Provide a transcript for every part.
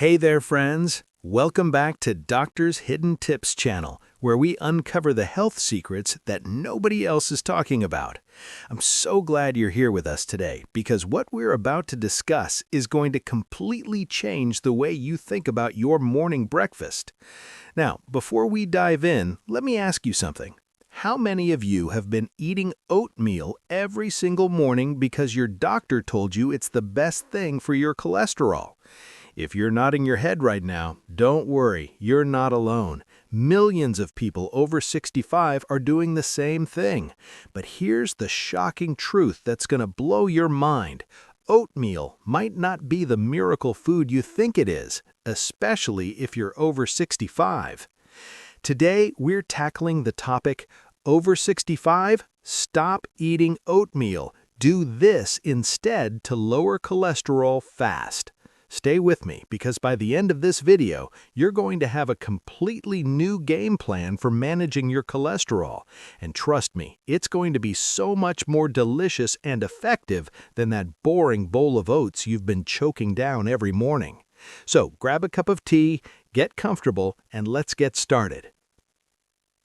Hey there, friends! Welcome back to Doctor's Hidden Tips channel, where we uncover the health secrets that nobody else is talking about. I'm so glad you're here with us today, because what we're about to discuss is going to completely change the way you think about your morning breakfast. Now, before we dive in, let me ask you something. How many of you have been eating oatmeal every single morning because your doctor told you it's the best thing for your cholesterol? If you're nodding your head right now, don't worry, you're not alone. Millions of people over 65 are doing the same thing. But here's the shocking truth that's going to blow your mind. Oatmeal might not be the miracle food you think it is, especially if you're over 65. Today, we're tackling the topic, over 65? Stop eating oatmeal. Do this instead to lower cholesterol fast. Stay with me, because by the end of this video, you're going to have a completely new game plan for managing your cholesterol. And trust me, it's going to be so much more delicious and effective than that boring bowl of oats you've been choking down every morning. So grab a cup of tea, get comfortable, and let's get started.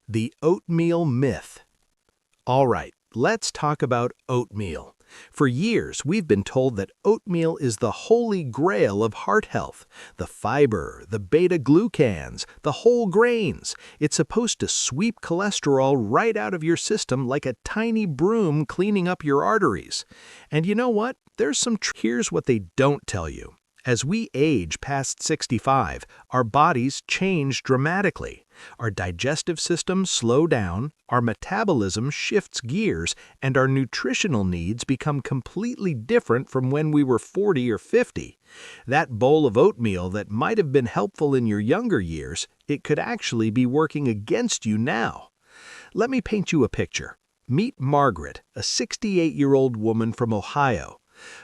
The oatmeal myth. All right, let's talk about oatmeal. For years, we've been told that oatmeal is the holy grail of heart health. The fiber, the beta-glucans, the whole grains. It's supposed to sweep cholesterol right out of your system like a tiny broom cleaning up your arteries. And you know what? Here's what they don't tell you. As we age past 65, our bodies change dramatically. Our digestive systems slow down, our metabolism shifts gears, and our nutritional needs become completely different from when we were 40 or 50. That bowl of oatmeal that might have been helpful in your younger years, it could actually be working against you now. Let me paint you a picture. Meet Margaret, a 68-year-old woman from Ohio.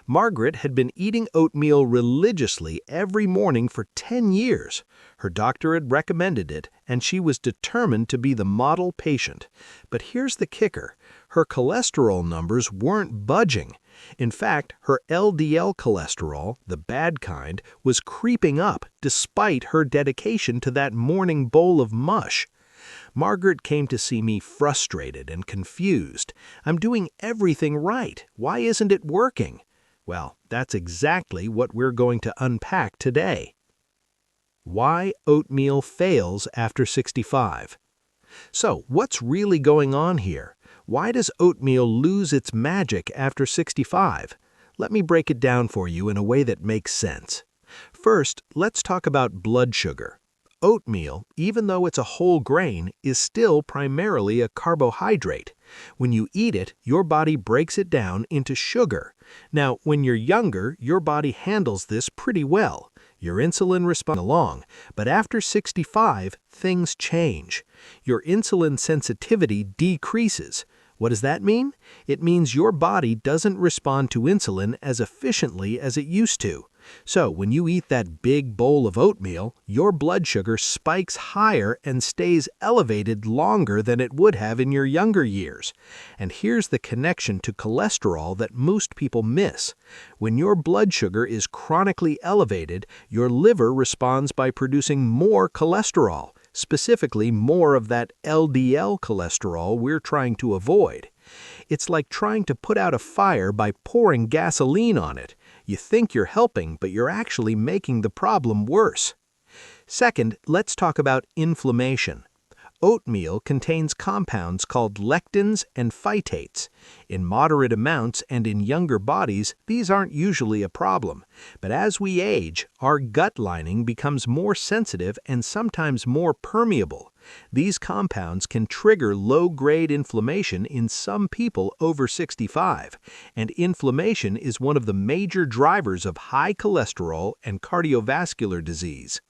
Margaret had been eating oatmeal religiously every morning for 10 years. Her doctor had recommended it, and she was determined to be the model patient. But here's the kicker. Her cholesterol numbers weren't budging. In fact, her LDL cholesterol, the bad kind, was creeping up despite her dedication to that morning bowl of mush. Margaret came to see me frustrated and confused. I'm doing everything right. Why isn't it working? Well, that's exactly what we're going to unpack today. Why oatmeal fails after 65. So, what's really going on here? Why does oatmeal lose its magic after 65? Let me break it down for you in a way that makes sense. First, let's talk about blood sugar. Oatmeal, even though it's a whole grain, is still primarily a carbohydrate. When you eat it, your body breaks it down into sugar. Now, when you're younger, your body handles this pretty well. Your insulin responds along, but after 65, things change. Your insulin sensitivity decreases. What does that mean? It means your body doesn't respond to insulin as efficiently as it used to. So when you eat that big bowl of oatmeal, your blood sugar spikes higher and stays elevated longer than it would have in your younger years. And here's the connection to cholesterol that most people miss. When your blood sugar is chronically elevated, your liver responds by producing more cholesterol, specifically more of that LDL cholesterol we're trying to avoid. It's like trying to put out a fire by pouring gasoline on it. You think you're helping, but you're actually making the problem worse. Second, let's talk about inflammation. Oatmeal contains compounds called lectins and phytates. In moderate amounts and in younger bodies, these aren't usually a problem. But as we age, our gut lining becomes more sensitive and sometimes more permeable. These compounds can trigger low-grade inflammation in some people over 65, and inflammation is one of the major drivers of high cholesterol and cardiovascular disease.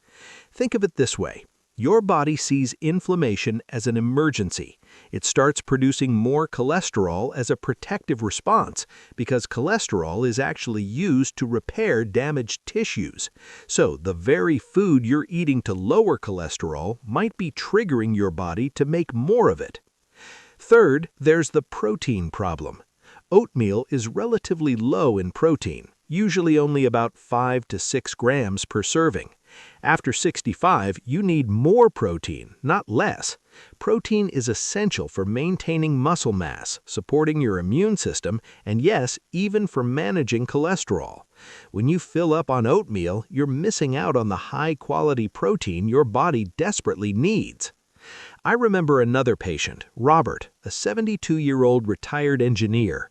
Think of it this way. Your body sees inflammation as an emergency. It starts producing more cholesterol as a protective response because cholesterol is actually used to repair damaged tissues. So the very food you're eating to lower cholesterol might be triggering your body to make more of it. Third, there's the protein problem. Oatmeal is relatively low in protein. usually only about 5 to 6 grams per serving. After 65, you need more protein, not less. Protein is essential for maintaining muscle mass, supporting your immune system, and yes, even for managing cholesterol. When you fill up on oatmeal, you're missing out on the high-quality protein your body desperately needs. I remember another patient, Robert, a 72-year-old retired engineer.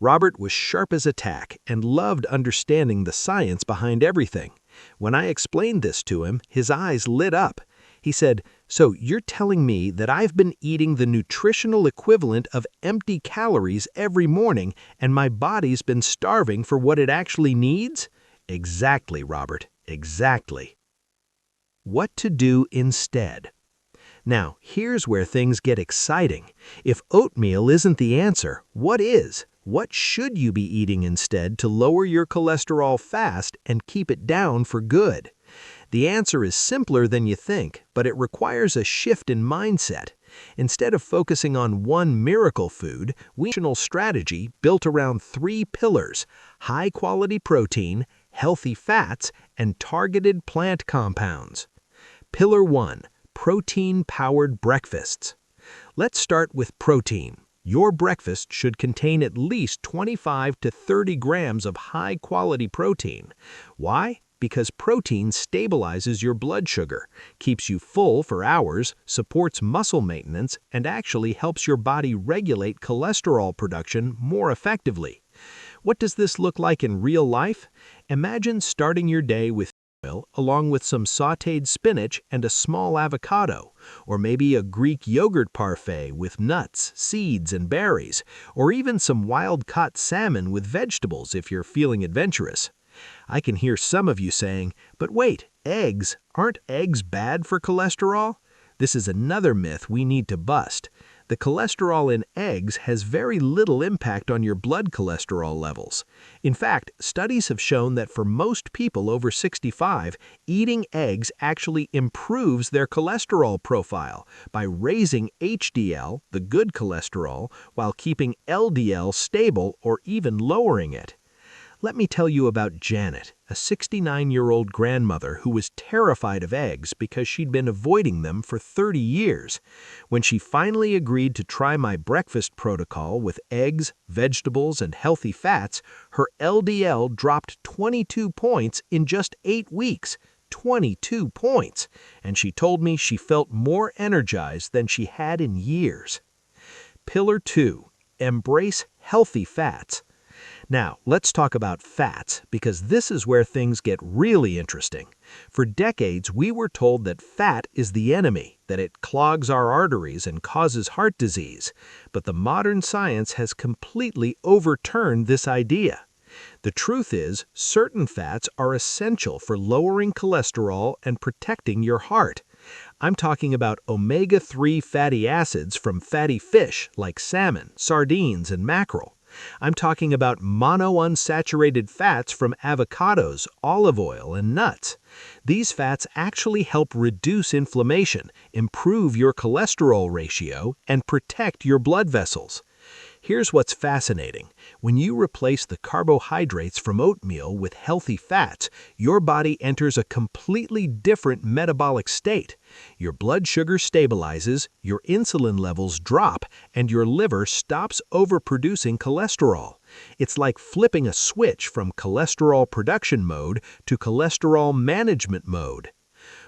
Robert was sharp as a tack and loved understanding the science behind everything. When I explained this to him, his eyes lit up. He said, "So you're telling me that I've been eating the nutritional equivalent of empty calories every morning and my body's been starving for what it actually needs?" Exactly, Robert, exactly. What to do instead? Now, here's where things get exciting. If oatmeal isn't the answer, what is? What should you be eating instead to lower your cholesterol fast and keep it down for good? The answer is simpler than you think, but it requires a shift in mindset. Instead of focusing on one miracle food, we have a strategy built around 3 pillars: high-quality protein, healthy fats, and targeted plant compounds. Pillar 1. Protein-powered breakfasts. Let's start with protein. Your breakfast should contain at least 25 to 30 grams of high-quality protein. Why? Because protein stabilizes your blood sugar, keeps you full for hours, supports muscle maintenance, and actually helps your body regulate cholesterol production more effectively. What does this look like in real life? Imagine starting your day with oil along with some sautéed spinach and a small avocado, or maybe a Greek yogurt parfait with nuts, seeds, and berries, or even some wild-caught salmon with vegetables if you're feeling adventurous. I can hear some of you saying, "But wait, eggs, aren't eggs bad for cholesterol?" This is another myth we need to bust. The cholesterol in eggs has very little impact on your blood cholesterol levels. In fact, studies have shown that for most people over 65, eating eggs actually improves their cholesterol profile by raising HDL, the good cholesterol, while keeping LDL stable or even lowering it. Let me tell you about Janet, a 69-year-old grandmother who was terrified of eggs because she'd been avoiding them for 30 years. When she finally agreed to try my breakfast protocol with eggs, vegetables, and healthy fats, her LDL dropped 22 points in just 8 weeks. 22 points! And she told me she felt more energized than she had in years. Pillar 2. Embrace healthy fats. Now, let's talk about fats, because this is where things get really interesting. For decades, we were told that fat is the enemy, that it clogs our arteries and causes heart disease. But the modern science has completely overturned this idea. The truth is, certain fats are essential for lowering cholesterol and protecting your heart. I'm talking about omega-3 fatty acids from fatty fish like salmon, sardines, and mackerel. I'm talking about monounsaturated fats from avocados, olive oil, and nuts. These fats actually help reduce inflammation, improve your cholesterol ratio, and protect your blood vessels. Here's what's fascinating. When you replace the carbohydrates from oatmeal with healthy fats, your body enters a completely different metabolic state. Your blood sugar stabilizes, your insulin levels drop, and your liver stops overproducing cholesterol. It's like flipping a switch from cholesterol production mode to cholesterol management mode.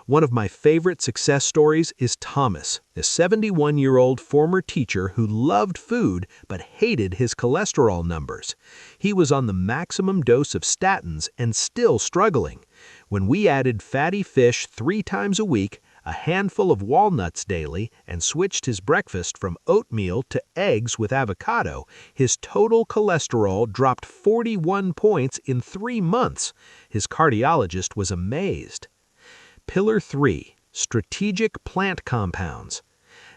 One of my favorite success stories is Thomas, a 71-year-old former teacher who loved food but hated his cholesterol numbers. He was on the maximum dose of statins and still struggling. When we added fatty fish 3 times a week, a handful of walnuts daily, and switched his breakfast from oatmeal to eggs with avocado, his total cholesterol dropped 41 points in 3 months. His cardiologist was amazed. Pillar 3. Strategic plant compounds.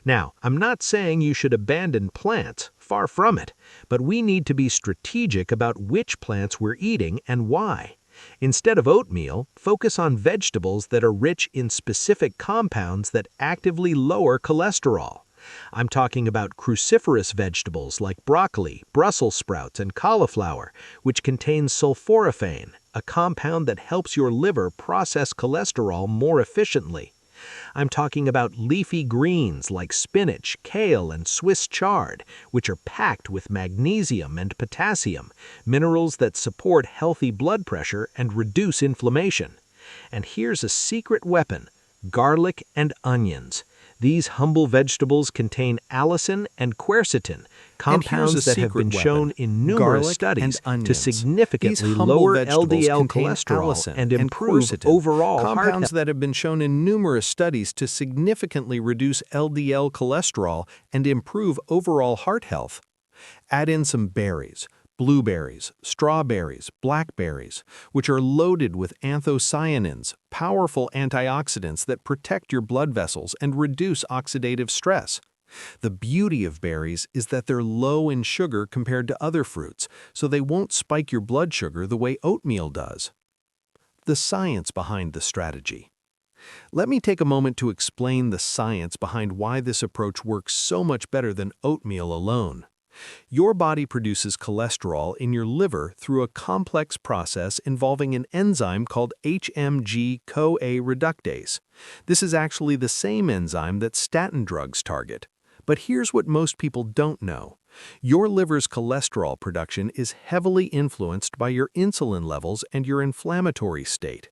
Now, I'm not saying you should abandon plants, far from it, but we need to be strategic about which plants we're eating and why. Instead of oatmeal, focus on vegetables that are rich in specific compounds that actively lower cholesterol. I'm talking about cruciferous vegetables like broccoli, Brussels sprouts, and cauliflower, which contain sulforaphane, a compound that helps your liver process cholesterol more efficiently. I'm talking about leafy greens like spinach, kale, and Swiss chard, which are packed with magnesium and potassium, minerals that support healthy blood pressure and reduce inflammation. And here's a secret weapon: garlic and onions. These humble vegetables contain allicin and quercetin, compounds that have been shown in numerous studies to significantly lower LDL cholesterol and improve overall heart health. Compounds that have been shown in numerous studies to significantly reduce LDL cholesterol and improve overall heart health. Add in some berries, blueberries, strawberries, blackberries, which are loaded with anthocyanins, powerful antioxidants that protect your blood vessels and reduce oxidative stress. The beauty of berries is that they're low in sugar compared to other fruits, so they won't spike your blood sugar the way oatmeal does. The science behind the strategy. Let me take a moment to explain the science behind why this approach works so much better than oatmeal alone. Your body produces cholesterol in your liver through a complex process involving an enzyme called HMG-CoA reductase. This is actually the same enzyme that statin drugs target. But here's what most people don't know. Your liver's cholesterol production is heavily influenced by your insulin levels and your inflammatory state.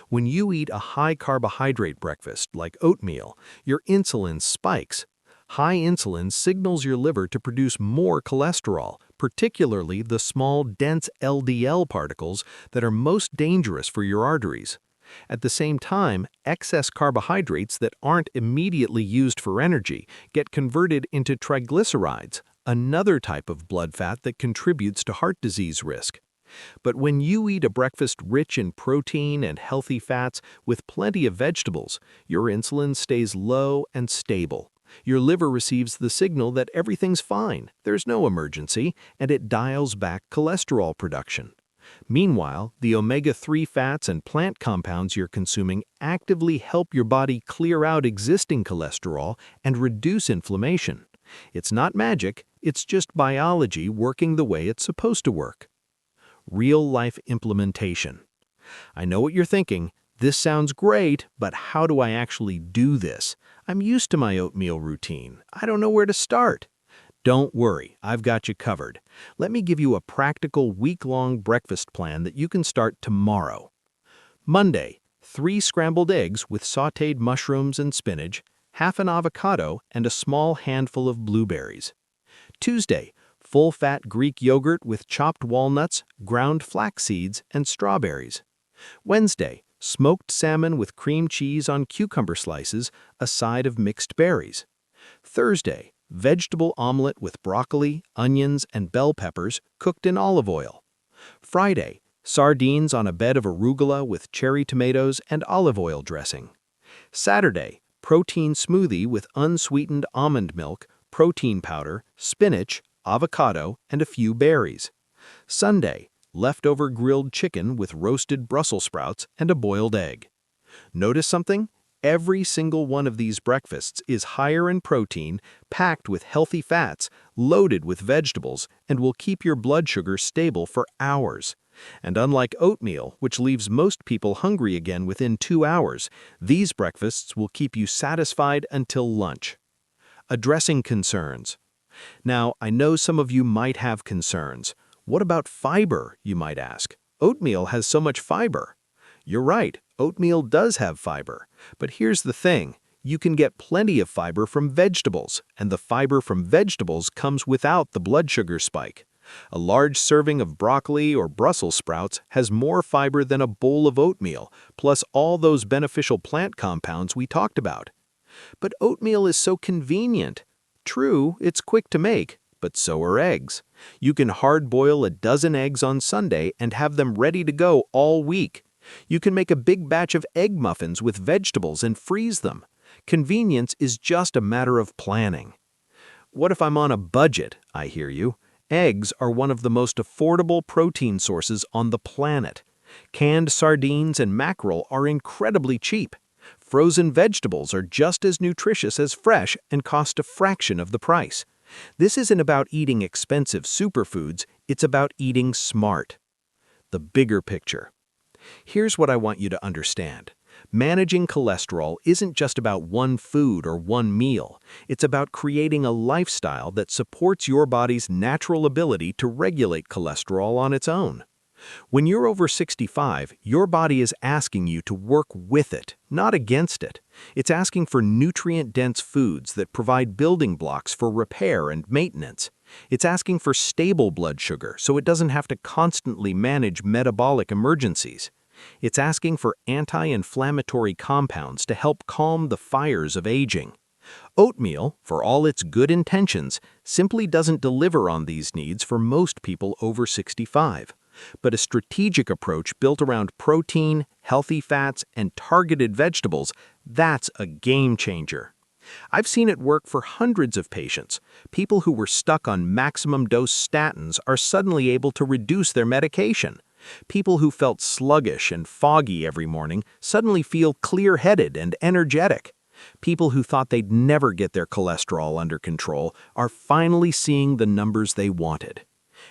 When you eat a high-carbohydrate breakfast like oatmeal, your insulin spikes. High insulin signals your liver to produce more cholesterol, particularly the small, dense LDL particles that are most dangerous for your arteries. At the same time, excess carbohydrates that aren't immediately used for energy get converted into triglycerides, another type of blood fat that contributes to heart disease risk. But when you eat a breakfast rich in protein and healthy fats with plenty of vegetables, your insulin stays low and stable. Your liver receives the signal that everything's fine, there's no emergency, and it dials back cholesterol production. Meanwhile, the omega-3 fats and plant compounds you're consuming actively help your body clear out existing cholesterol and reduce inflammation. It's not magic, it's just biology working the way it's supposed to work. Real-life implementation. I know what you're thinking. This sounds great, but how do I actually do this? I'm used to my oatmeal routine. I don't know where to start. Don't worry, I've got you covered. Let me give you a practical week-long breakfast plan that you can start tomorrow. Monday, 3 scrambled eggs with sautéed mushrooms and spinach, half an avocado, and a small handful of blueberries. Tuesday, full-fat Greek yogurt with chopped walnuts, ground flax seeds, and strawberries. Wednesday, smoked salmon with cream cheese on cucumber slices, a side of mixed berries. Thursday, vegetable omelet with broccoli, onions, and bell peppers cooked in olive oil. Friday, sardines on a bed of arugula with cherry tomatoes and olive oil dressing. Saturday, protein smoothie with unsweetened almond milk, protein powder, spinach, avocado, and a few berries. Sunday, leftover grilled chicken with roasted Brussels sprouts and a boiled egg. Notice something? Every single one of these breakfasts is higher in protein, packed with healthy fats, loaded with vegetables, and will keep your blood sugar stable for hours. And unlike oatmeal, which leaves most people hungry again within 2 hours, these breakfasts will keep you satisfied until lunch. Addressing concerns. Now, I know some of you might have concerns. What about fiber, you might ask? Oatmeal has so much fiber. You're right, oatmeal does have fiber. But here's the thing, you can get plenty of fiber from vegetables, and the fiber from vegetables comes without the blood sugar spike. A large serving of broccoli or Brussels sprouts has more fiber than a bowl of oatmeal, plus all those beneficial plant compounds we talked about. But oatmeal is so convenient. True, it's quick to make, but so are eggs. You can hard-boil a dozen eggs on Sunday and have them ready to go all week. You can make a big batch of egg muffins with vegetables and freeze them. Convenience is just a matter of planning. What if I'm on a budget, I hear you? Eggs are one of the most affordable protein sources on the planet. Canned sardines and mackerel are incredibly cheap. Frozen vegetables are just as nutritious as fresh and cost a fraction of the price. This isn't about eating expensive superfoods, it's about eating smart. The bigger picture. Here's what I want you to understand. Managing cholesterol isn't just about one food or one meal. It's about creating a lifestyle that supports your body's natural ability to regulate cholesterol on its own. When you're over 65, your body is asking you to work with it, not against it. It's asking for nutrient-dense foods that provide building blocks for repair and maintenance. It's asking for stable blood sugar so it doesn't have to constantly manage metabolic emergencies. It's asking for anti-inflammatory compounds to help calm the fires of aging. Oatmeal, for all its good intentions, simply doesn't deliver on these needs for most people over 65. But a strategic approach built around protein, healthy fats, and targeted vegetables, that's a game changer. I've seen it work for hundreds of patients. People who were stuck on maximum dose statins are suddenly able to reduce their medication. People who felt sluggish and foggy every morning suddenly feel clear-headed and energetic. People who thought they'd never get their cholesterol under control are finally seeing the numbers they wanted.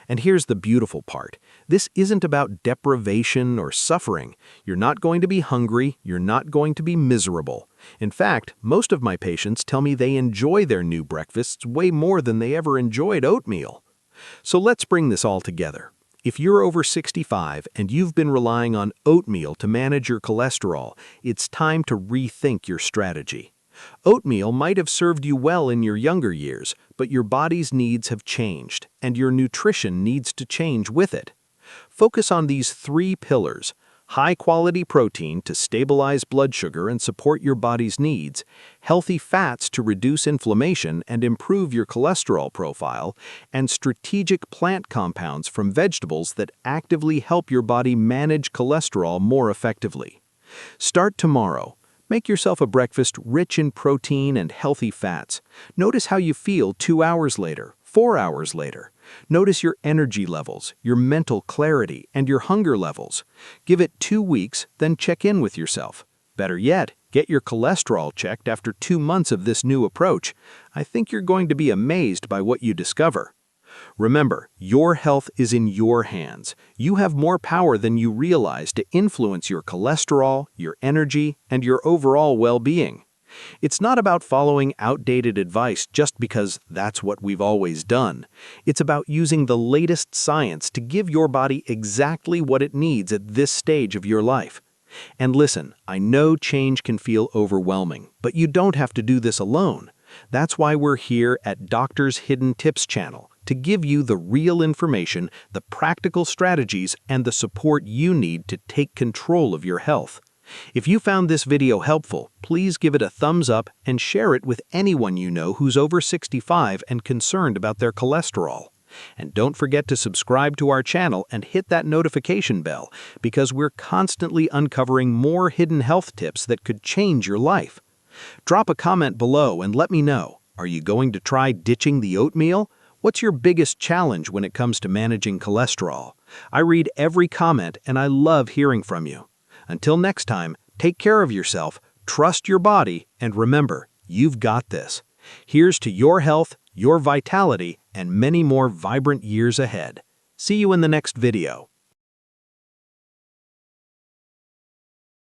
And here's the beautiful part. This isn't about deprivation or suffering. You're not going to be hungry, you're not going to be miserable. In fact, most of my patients tell me they enjoy their new breakfasts way more than they ever enjoyed oatmeal. So let's bring this all together. If you're over 65 and you've been relying on oatmeal to manage your cholesterol, it's time to rethink your strategy. Oatmeal might have served you well in your younger years, but your body's needs have changed, and your nutrition needs to change with it. Focus on these three pillars: high-quality protein to stabilize blood sugar and support your body's needs, healthy fats to reduce inflammation and improve your cholesterol profile, and strategic plant compounds from vegetables that actively help your body manage cholesterol more effectively. Start tomorrow. Make yourself a breakfast rich in protein and healthy fats. Notice how you feel 2 hours later, 4 hours later. Notice your energy levels, your mental clarity, and your hunger levels. Give it 2 weeks, then check in with yourself. Better yet, get your cholesterol checked after 2 months of this new approach. I think you're going to be amazed by what you discover. Remember, your health is in your hands. You have more power than you realize to influence your cholesterol, your energy, and your overall well-being. It's not about following outdated advice just because that's what we've always done. It's about using the latest science to give your body exactly what it needs at this stage of your life. And listen, I know change can feel overwhelming, but you don't have to do this alone. That's why we're here at Doctor's Hidden Tips channel, to give you the real information, the practical strategies, and the support you need to take control of your health. If you found this video helpful, please give it a thumbs up and share it with anyone you know who's over 65 and concerned about their cholesterol. And don't forget to subscribe to our channel and hit that notification bell, because we're constantly uncovering more hidden health tips that could change your life. Drop a comment below and let me know. Are you going to try ditching the oatmeal? What's your biggest challenge when it comes to managing cholesterol? I read every comment and I love hearing from you. Until next time, take care of yourself, trust your body, and remember, you've got this. Here's to your health, your vitality, and many more vibrant years ahead. See you in the next video.